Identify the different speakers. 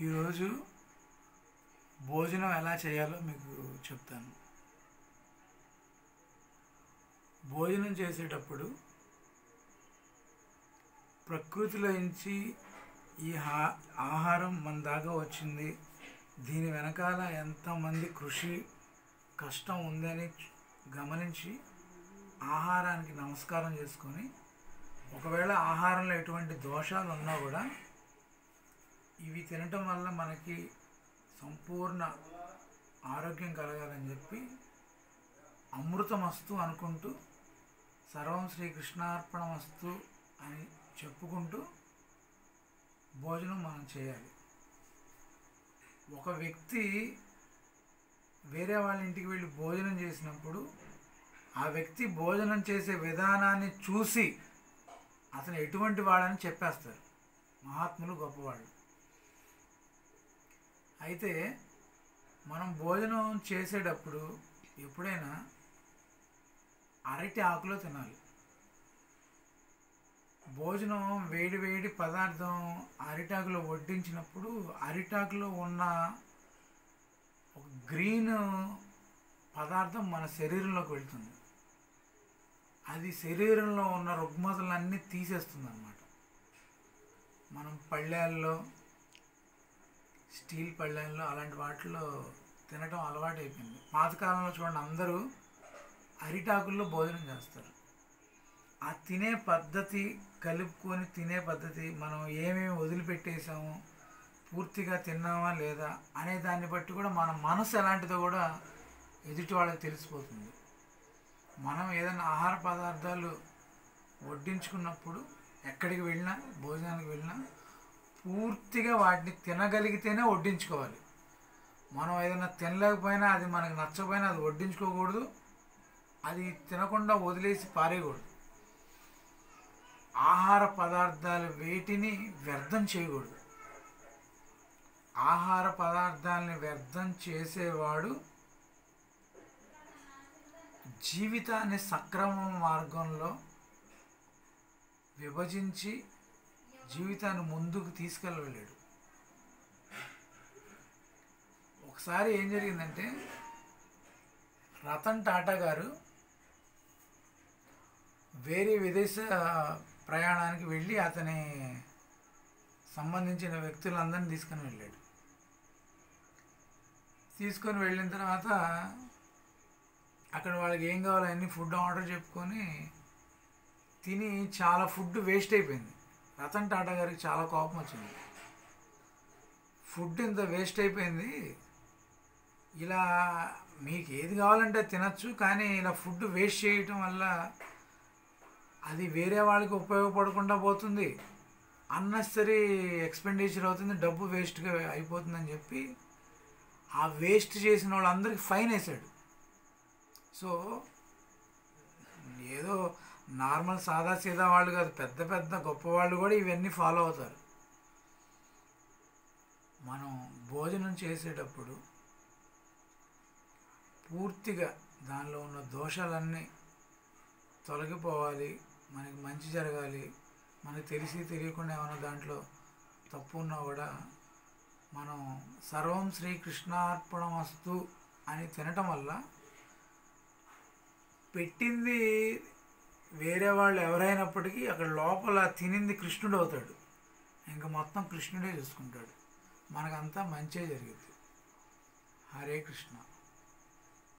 Speaker 1: ఈరోజు భోజనం ఎలా చేయాలో మీకు చెప్తాను. భోజనం చేసేటప్పుడు ప్రకృతిలో నుంచి ఈ ఆహారం మన దాకా వచ్చింది, దీని వెనకాల ఎంతమంది కృషి కష్టం ఉందని గమనించి ఆహారానికి నమస్కారం చేసుకొని, ఒకవేళ ఆహారంలో ఎటువంటి దోషాలు ఉన్నా కూడా ఇవి తినటం వల్ల మనకి సంపూర్ణ ఆరోగ్యం కలగాలని చెప్పి అమృతమస్తు అనుకుంటూ సర్వం శ్రీకృష్ణార్పణమస్తు అని చెప్పుకుంటూ భోజనం మనం చేయాలి. ఒక వ్యక్తి వేరే వాళ్ళ ఇంటికి వెళ్ళి భోజనం చేసినప్పుడు ఆ వ్యక్తి భోజనం చేసే విధానాన్ని చూసి అతను ఎటువంటి వాడని చెప్పేస్తారు మహాత్ములు, గొప్పవాళ్ళు. అయితే మనం భోజనం చేసేటప్పుడు ఎప్పుడైనా అరటి ఆకులో తినాలి. భోజనం వేడి వేడి పదార్థం అరిటాకులో వడ్డించినప్పుడు అరిటాకులో ఉన్న ఒక గ్రీన్ పదార్థం మన శరీరంలోకి వెళ్తుంది. అది శరీరంలో ఉన్న రుగ్మతలన్నీ తీసేస్తుంది అన్నమాట. మనం పళ్ళాల్లో, స్టీల్ పళ్ళాల్లో అలాంటి వాటిలో తినటం అలవాటు అయిపోయింది. పాతకాలంలో చూడండి, అందరూ అరిటాకుల్లో భోజనం చేస్తారు. ఆ తినే పద్ధతి, కలుపుకొని తినే పద్ధతి, మనం ఏమేమి వదిలిపెట్టేసాము, పూర్తిగా తిన్నామా లేదా అనే దాన్ని బట్టి కూడా మన మనసు ఎలాంటిదో కూడా ఎదుటి వాళ్ళకి తెలిసిపోతుంది. మనం ఏదైనా ఆహార పదార్థాలు వడ్డించుకున్నప్పుడు ఎక్కడికి వెళ్ళినా, భోజనానికి వెళ్ళినా పూర్తిగా వాటిని తినగలిగితేనే వడ్డించుకోవాలి. మనం ఏదైనా తినలేకపోయినా, అది మనకు నచ్చకపోయినా అది వడ్డించుకోకూడదు, అది తినకుండా వదిలేసి పారేయకూడదు. ఆహార పదార్థాలు వేటిని వ్యర్థం చేయకూడదు. ఆహార పదార్థాలని వ్యర్థం చేసేవాడు జీవితాన్ని సక్రమ మార్గంలో విభజించి జీవితాన్ని ముందుకు తీసుకెళ్ళలేడు. ఒకసారి ఏం జరిగిందంటే, రతన్ టాటా గారు వేరే విదేశ ప్రయాణానికి వెళ్ళి అతని సంబంధించిన వ్యక్తులందరినీ తీసుకొని వెళ్ళాడు. తీసుకొని వెళ్ళిన తర్వాత అక్కడ వాళ్ళకి ఏం కావాలో అన్ని ఫుడ్ ఆర్డర్ చెప్పుకొని తిని చాలా ఫుడ్ వేస్ట్ అయిపోయింది. రతన్ టాటా గారికి చాలా కోపం వచ్చింది. ఫుడ్ ఇంత వేస్ట్ అయిపోయింది, ఇలా మీకు ఏది కావాలంటే తినచ్చు, కానీ ఇలా ఫుడ్ వేస్ట్ చేయటం వల్ల అది వేరే వాళ్ళకి ఉపయోగపడకుండా పోతుంది, అన్నెసరీ ఎక్స్పెండిచర్ అవుతుంది, డబ్బు వేస్ట్గా అయిపోతుందని చెప్పి ఆ వేస్ట్ చేసిన వాళ్ళందరికీ ఫైన్ వేసాడు. సో ఏదో నార్మల్ సాదా సీదా వాళ్ళు కాదు, పెద్ద పెద్ద గొప్ప వాళ్ళు కూడా ఇవన్నీ ఫాలో అవుతారు. మనం భోజనం చేసేటప్పుడు పూర్తిగా దానిలో ఉన్న దోషాలన్నీ తొలగిపోవాలి, మనకి మంచి జరగాలి. మనకి తెలిసి తెలియకుండా ఏమైనా దాంట్లో తప్పు ఉన్నా కూడా మనం సర్వం శ్రీకృష్ణార్పణమస్తు అని తినటం వల్ల పెట్టింది వేరే వాళ్ళు ఎవరైనప్పటికీ అక్కడ లోపల తినింది కృష్ణుడు అవుతాడు. ఇంకా మొత్తం కృష్ణుడే చూసుకుంటాడు. మనకంతా మంచే జరిగింది. హరే కృష్ణ.